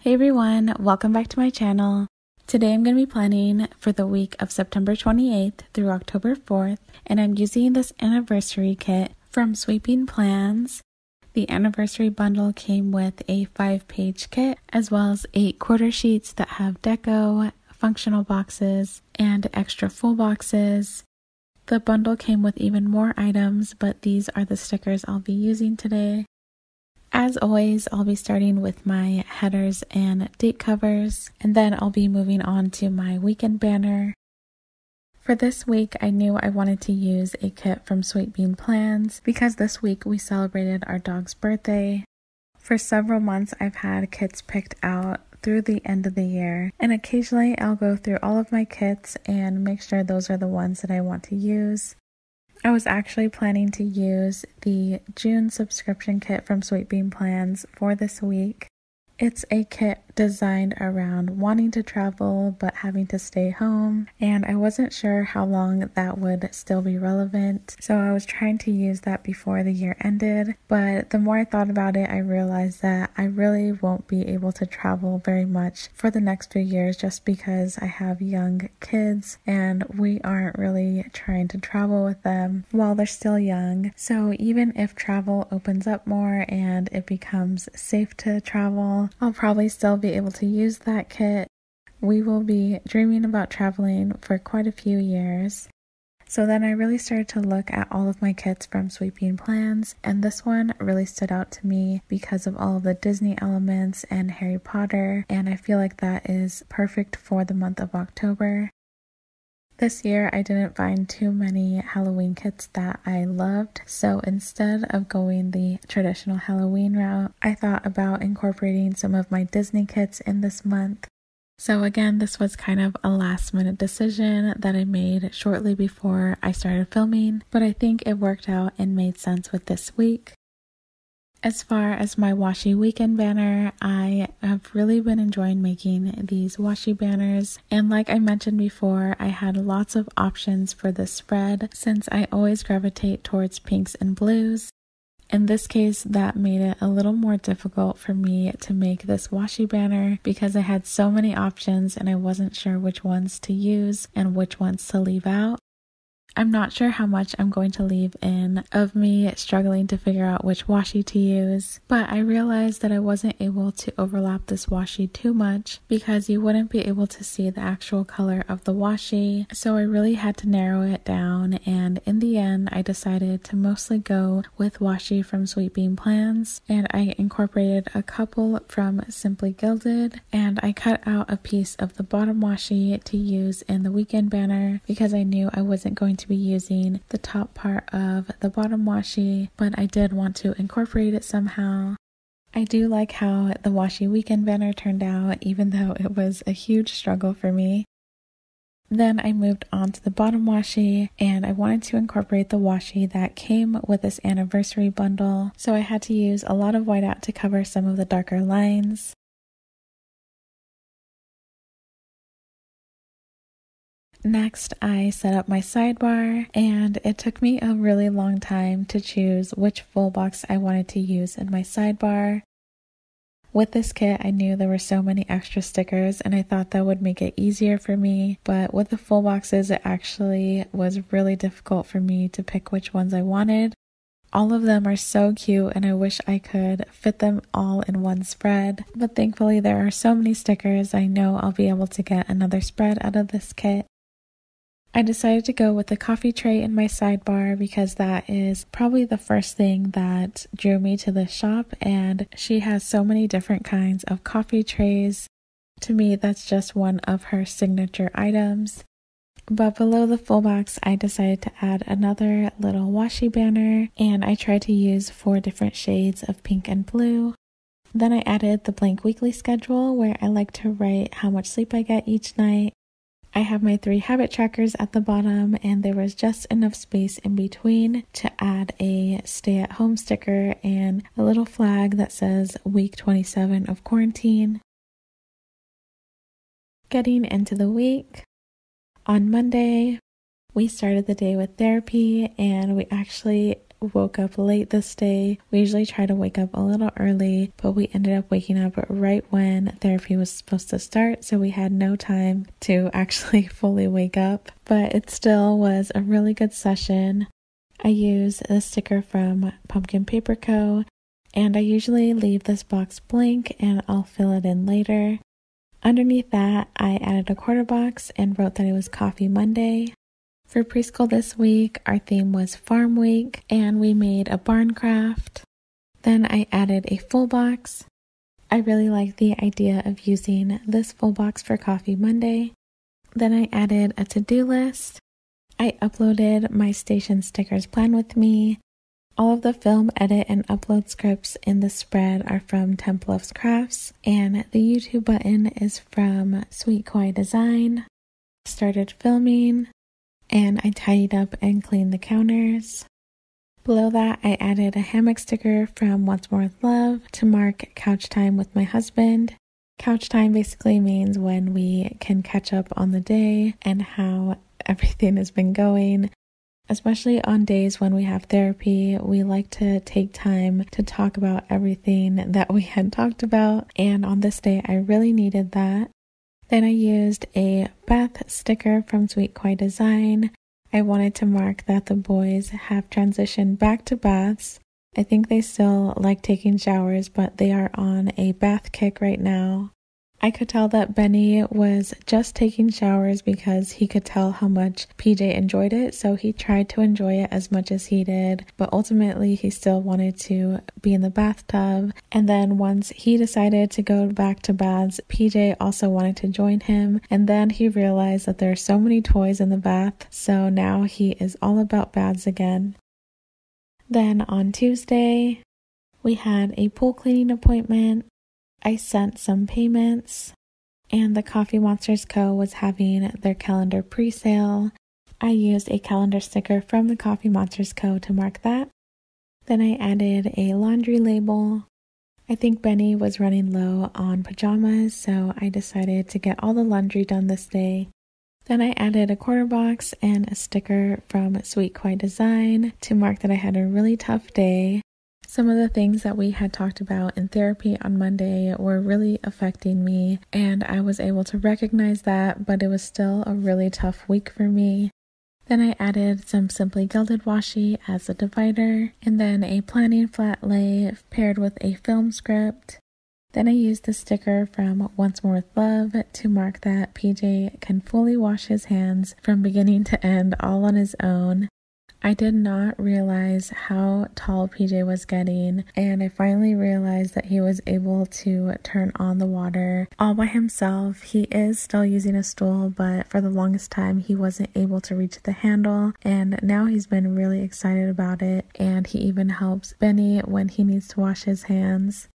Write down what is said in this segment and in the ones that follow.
Hey everyone, welcome back to my channel. Today I'm going to be planning for the week of September 28th through October 4th, and I'm using this anniversary kit from Sweeping Plans. The anniversary bundle came with a 5-page kit as well as 8 quarter sheets that have deco, functional boxes, and extra full boxes. The bundle came with even more items, but these are the stickers I'll be using today. As always, I'll be starting with my headers and date covers, and then I'll be moving on to my weekend banner. For this week, I knew I wanted to use a kit from Sweeping Plans because this week we celebrated our dog's birthday. For several months, I've had kits picked out through the end of the year, and occasionally I'll go through all of my kits and make sure those are the ones that I want to use. I was actually planning to use the June subscription kit from Sweeping Plans for this week. It's a kit designed around wanting to travel but having to stay home, and I wasn't sure how long that would still be relevant, so I was trying to use that before the year ended. But the more I thought about it, I realized that I really won't be able to travel very much for the next few years just because I have young kids and we aren't really trying to travel with them while they're still young. So even if travel opens up more and it becomes safe to travel, I'll probably still be able to use that kit. We will be dreaming about traveling for quite a few years. So then I really started to look at all of my kits from Sweeping Plans, and this one really stood out to me because of all of the Disney elements and Harry Potter, and I feel like that is perfect for the month of October. This year I didn't find too many Halloween kits that I loved, so instead of going the traditional Halloween route, I thought about incorporating some of my Disney kits in this month. So again, this was kind of a last minute decision that I made shortly before I started filming, but I think it worked out and made sense with this week. As far as my washi weekend banner, I have really been enjoying making these washi banners, and like I mentioned before, I had lots of options for this spread since I always gravitate towards pinks and blues. In this case, that made it a little more difficult for me to make this washi banner because I had so many options and I wasn't sure which ones to use and which ones to leave out. I'm not sure how much I'm going to leave in of me struggling to figure out which washi to use, but I realized that I wasn't able to overlap this washi too much because you wouldn't be able to see the actual color of the washi, so I really had to narrow it down, and in the end I decided to mostly go with washi from Sweeping Plans, and I incorporated a couple from Simply Gilded, and I cut out a piece of the bottom washi to use in the weekend banner because I knew I wasn't going to be using the top part of the bottom washi, but I did want to incorporate it somehow. I do like how the washi weekend banner turned out, even though it was a huge struggle for me. Then I moved on to the bottom washi, and I wanted to incorporate the washi that came with this anniversary bundle, so I had to use a lot of whiteout to cover some of the darker lines. Next, I set up my sidebar, and it took me a really long time to choose which full box I wanted to use in my sidebar. With this kit, I knew there were so many extra stickers, and I thought that would make it easier for me, but with the full boxes, it actually was really difficult for me to pick which ones I wanted. All of them are so cute, and I wish I could fit them all in one spread, but thankfully there are so many stickers, I know I'll be able to get another spread out of this kit. I decided to go with the coffee tray in my sidebar because that is probably the first thing that drew me to this shop, and she has so many different kinds of coffee trays. To me, that's just one of her signature items. But below the full box, I decided to add another little washi banner, and I tried to use 4 different shades of pink and blue. Then I added the blank weekly schedule where I like to write how much sleep I get each night. I have my 3 habit trackers at the bottom, and there was just enough space in between to add a stay at home sticker and a little flag that says week 27 of quarantine. Getting into the week, on Monday, we started the day with therapy, and we actually woke up late this day. We usually try to wake up a little early, but we ended up waking up right when therapy was supposed to start, so we had no time to actually fully wake up. But it still was a really good session. I use a sticker from Pumpkin Paper Co., and I usually leave this box blank and I'll fill it in later. Underneath that, I added a quarter box and wrote that it was Coffee Monday. For preschool this week, our theme was Farm Week, and we made a barn craft. Then I added a full box. I really like the idea of using this full box for Coffee Monday. Then I added a to-do list. I uploaded my station stickers plan with me. All of the film, edit, and upload scripts in the spread are from TempLovesCrafts, and the YouTube button is from Sweet Kawaii Design. Started filming, and I tidied up and cleaned the counters. Below that, I added a hammock sticker from Once More With Love to mark couch time with my husband. Couch time basically means when we can catch up on the day and how everything has been going. Especially on days when we have therapy, we like to take time to talk about everything that we had talked about, and on this day I really needed that. Then I used a bath sticker from Sweet Kawaii Design. I wanted to mark that the boys have transitioned back to baths. I think they still like taking showers, but they are on a bath kick right now. I could tell that Benny was just taking showers because he could tell how much PJ enjoyed it, so he tried to enjoy it as much as he did, but ultimately he still wanted to be in the bathtub. And then once he decided to go back to baths, PJ also wanted to join him, and then he realized that there are so many toys in the bath, so now he is all about baths again. Then on Tuesday, we had a pool cleaning appointment. I sent some payments, and the Coffee Monsters Co. was having their calendar pre-sale. I used a calendar sticker from the Coffee Monsters Co. to mark that. Then I added a laundry label. I think Benny was running low on pajamas, so I decided to get all the laundry done this day. Then I added a quarter box and a sticker from Sweet Kawaii Design to mark that I had a really tough day. Some of the things that we had talked about in therapy on Monday were really affecting me, and I was able to recognize that, but it was still a really tough week for me. Then I added some Simply Gilded Washi as a divider, and then a planning flat lay paired with a film script. Then I used the sticker from Once More With Love to mark that PJ can fully wash his hands from beginning to end all on his own. I did not realize how tall PJ was getting, and I finally realized that he was able to turn on the water all by himself. He is still using a stool, but for the longest time he wasn't able to reach the handle, and now he's been really excited about it, and he even helps Benny when he needs to wash his hands.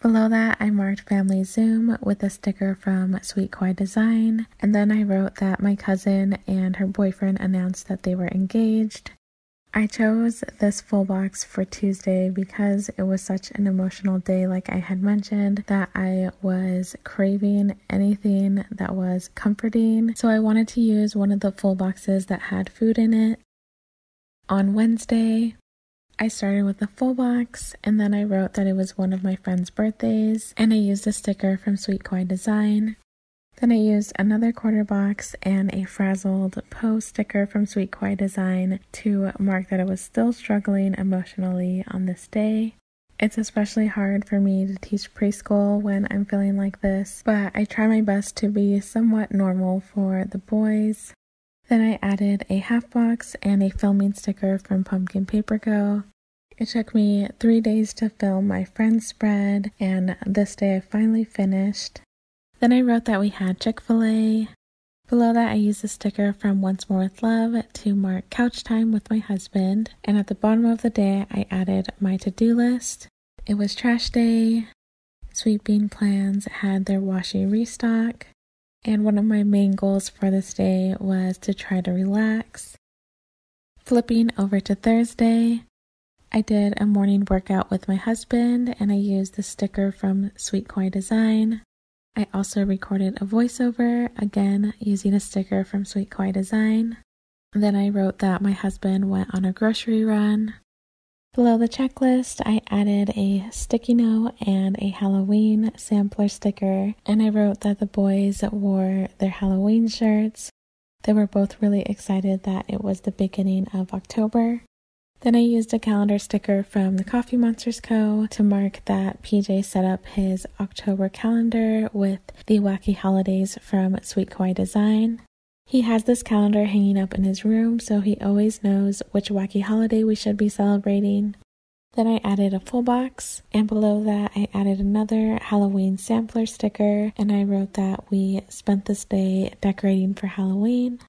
Below that, I marked Family Zoom with a sticker from Sweet Kawaii Design, and then I wrote that my cousin and her boyfriend announced that they were engaged. I chose this full box for Tuesday because it was such an emotional day, like I had mentioned, that I was craving anything that was comforting, so I wanted to use one of the full boxes that had food in it. On Wednesday, I started with a full box, and then I wrote that it was one of my friend's birthdays, and I used a sticker from Sweet Kawaii Design. Then I used another quarter box and a frazzled Poe sticker from Sweet Kawaii Design to mark that I was still struggling emotionally on this day. It's especially hard for me to teach preschool when I'm feeling like this, but I try my best to be somewhat normal for the boys. Then I added a half box and a filming sticker from Pumpkin Paper Co. It took me 3 days to film my friend's spread, and this day I finally finished. Then I wrote that we had Chick-fil-A. Below that, I used a sticker from Once More With Love to mark couch time with my husband. And at the bottom of the day, I added my to-do list. It was trash day. Sweet Bean Plans had their Washi restock. And one of my main goals for this day was to try to relax. Flipping over to Thursday, I did a morning workout with my husband, and I used the sticker from Sweet Kawaii Design. I also recorded a voiceover, again using a sticker from Sweet Kawaii Design. Then I wrote that my husband went on a grocery run. Below the checklist, I added a sticky note and a Halloween sampler sticker, and I wrote that the boys wore their Halloween shirts. They were both really excited that it was the beginning of October. Then I used a calendar sticker from the Coffee Monsters Co. to mark that PJ set up his October calendar with the wacky holidays from Sweet Kawaii Design. He has this calendar hanging up in his room, so he always knows which wacky holiday we should be celebrating. Then I added a full box, and below that I added another Halloween sampler sticker, and I wrote that we spent this day decorating for Halloween.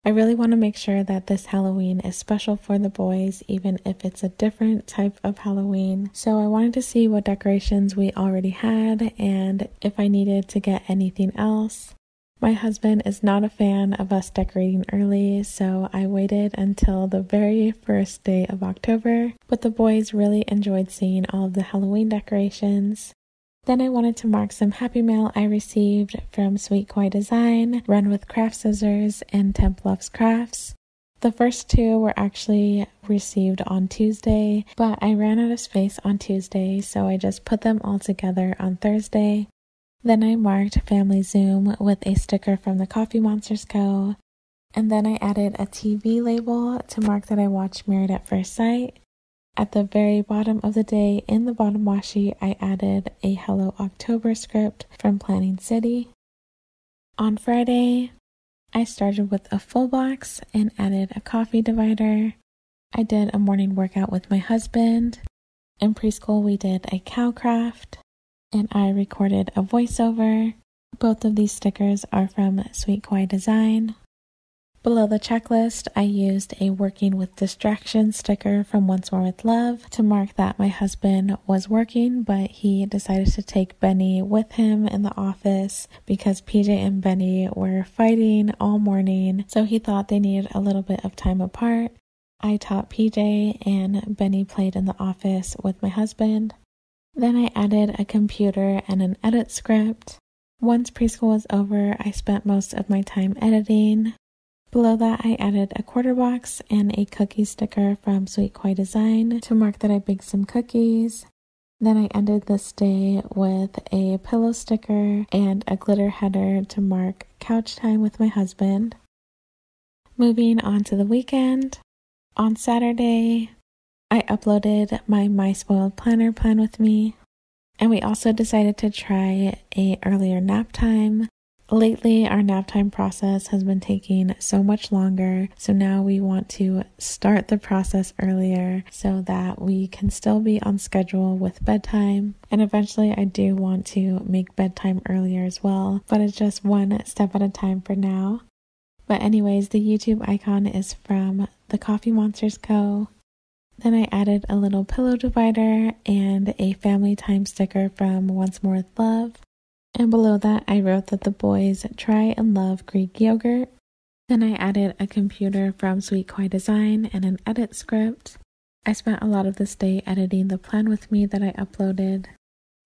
I really want to make sure that this Halloween is special for the boys, even if it's a different type of Halloween. So I wanted to see what decorations we already had and if I needed to get anything else. My husband is not a fan of us decorating early, so I waited until the very first day of October, but the boys really enjoyed seeing all of the Halloween decorations. Then I wanted to mark some Happy Mail I received from Sweet Kawaii Design, Run with Craft Scissors, and TempLovesCrafts. The first two were actually received on Tuesday, but I ran out of space on Tuesday, so I just put them all together on Thursday. Then I marked Family Zoom with a sticker from the Coffee Monsters Co. And then I added a TV label to mark that I watched Married at First Sight. At the very bottom of the day, in the bottom washi, I added a Hello October script from Planning City. On Friday, I started with a full box and added a coffee divider. I did a morning workout with my husband. In preschool, we did a cow craft, and I recorded a voiceover. Both of these stickers are from Sweet Kawaii Design. Below the checklist, I used a Working with Distraction sticker from Once More with Love to mark that my husband was working, but he decided to take Benny with him in the office because PJ and Benny were fighting all morning, so he thought they needed a little bit of time apart. I taught PJ and Benny played in the office with my husband. Then I added a computer and an edit script. Once preschool was over, I spent most of my time editing. Below that, I added a quarter box and a cookie sticker from Sweet Kawaii Design to mark that I baked some cookies. Then I ended this day with a pillow sticker and a glitter header to mark couch time with my husband. Moving on to the weekend. On Saturday, I uploaded my Spoiled Planner plan with me, and we also decided to try a earlier nap time. Lately, our nap time process has been taking so much longer, so now we want to start the process earlier so that we can still be on schedule with bedtime. And eventually, I do want to make bedtime earlier as well, but it's just one step at a time for now. But anyways, the YouTube icon is from the Coffee Monsters Co. Then I added a little pillow divider and a family time sticker from Once More with Love. And below that, I wrote that the boys try and love Greek yogurt. Then I added a computer from Sweet Kawaii Design and an edit script. I spent a lot of this day editing the plan with me that I uploaded.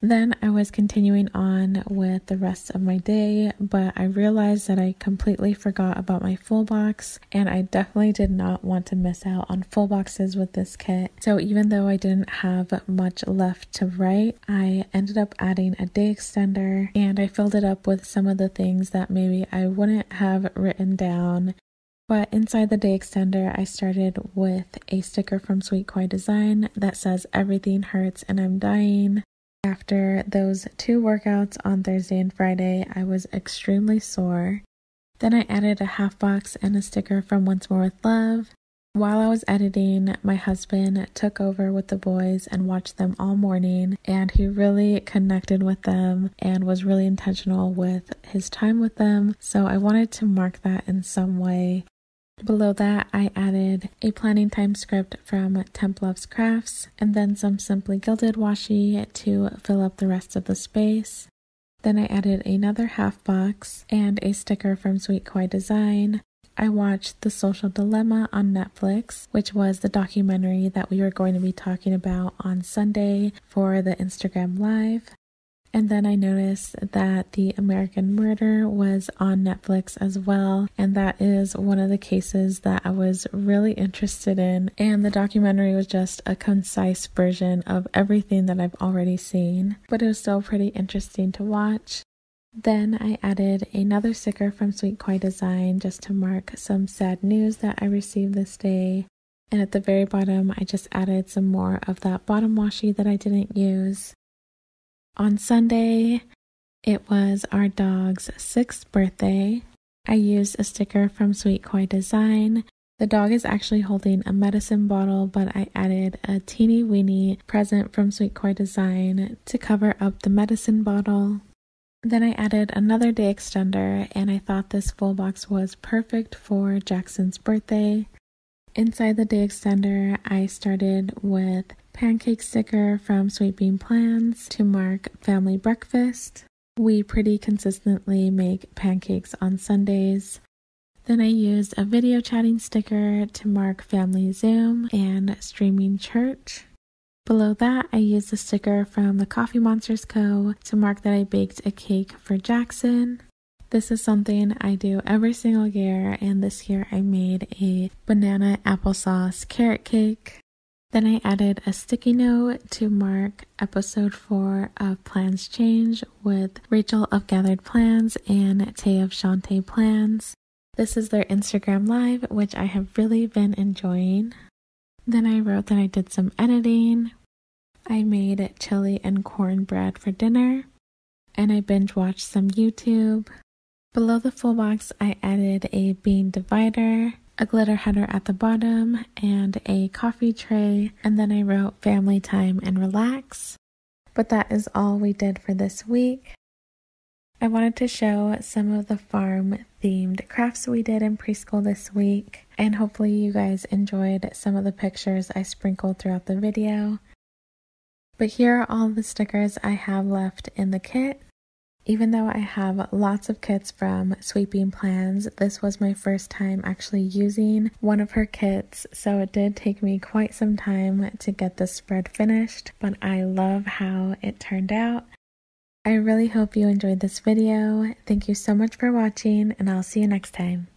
Then I was continuing on with the rest of my day, but I realized that I completely forgot about my full box, and I definitely did not want to miss out on full boxes with this kit. So even though I didn't have much left to write, I ended up adding a day extender, and I filled it up with some of the things that maybe I wouldn't have written down. But inside the day extender, I started with a sticker from Sweet Kawaii Design that says "Everything hurts and I'm dying." After those two workouts on Thursday and Friday, I was extremely sore. Then I added a half box and a sticker from Once More with Love. While I was editing, my husband took over with the boys and watched them all morning, and he really connected with them and was really intentional with his time with them, so I wanted to mark that in some way. Below that, I added a planning time script from TempLovesCrafts and then some Simply Gilded washi to fill up the rest of the space. Then I added another half box and a sticker from Sweet Kawaii Design. I watched The Social Dilemma on Netflix, which was the documentary that we were going to be talking about on Sunday for the Instagram Live. And then I noticed that The American Murder was on Netflix as well, and that is one of the cases that I was really interested in. And the documentary was just a concise version of everything that I've already seen, but it was still pretty interesting to watch. Then I added another sticker from Sweet Koi Design just to mark some sad news that I received this day. And at the very bottom, I just added some more of that bottom washi that I didn't use. On Sunday, it was our dog's 6th birthday. I used a sticker from Sweet Koi Design. The dog is actually holding a medicine bottle, but I added a teeny weeny present from Sweet Koi Design to cover up the medicine bottle. Then I added another day extender, and I thought this full box was perfect for Jackson's birthday. Inside the day extender, I started with pancake sticker from Sweet Bean Plans to mark family breakfast. We pretty consistently make pancakes on Sundays. Then I used a video chatting sticker to mark family Zoom and streaming church. Below that, I used a sticker from the Coffee Monsters Co. to mark that I baked a cake for Jackson. This is something I do every single year, and this year I made a banana applesauce carrot cake. Then I added a sticky note to mark episode 4 of Plans Change with Rachel of Gathered Plans and Tay of Shantae Plans. This is their Instagram live, which I have really been enjoying. Then I wrote that I did some editing. I made chili and cornbread for dinner, and I binge watched some YouTube. Below the full box, I added a bean divider, a glitter header at the bottom, and a coffee tray, and then I wrote family time and relax. But that is all we did for this week. I wanted to show some of the farm-themed crafts we did in preschool this week, and hopefully you guys enjoyed some of the pictures I sprinkled throughout the video. But here are all the stickers I have left in the kit. Even though I have lots of kits from Sweet Bean Plans, this was my first time actually using one of her kits, so it did take me quite some time to get this spread finished, but I love how it turned out. I really hope you enjoyed this video. Thank you so much for watching, and I'll see you next time.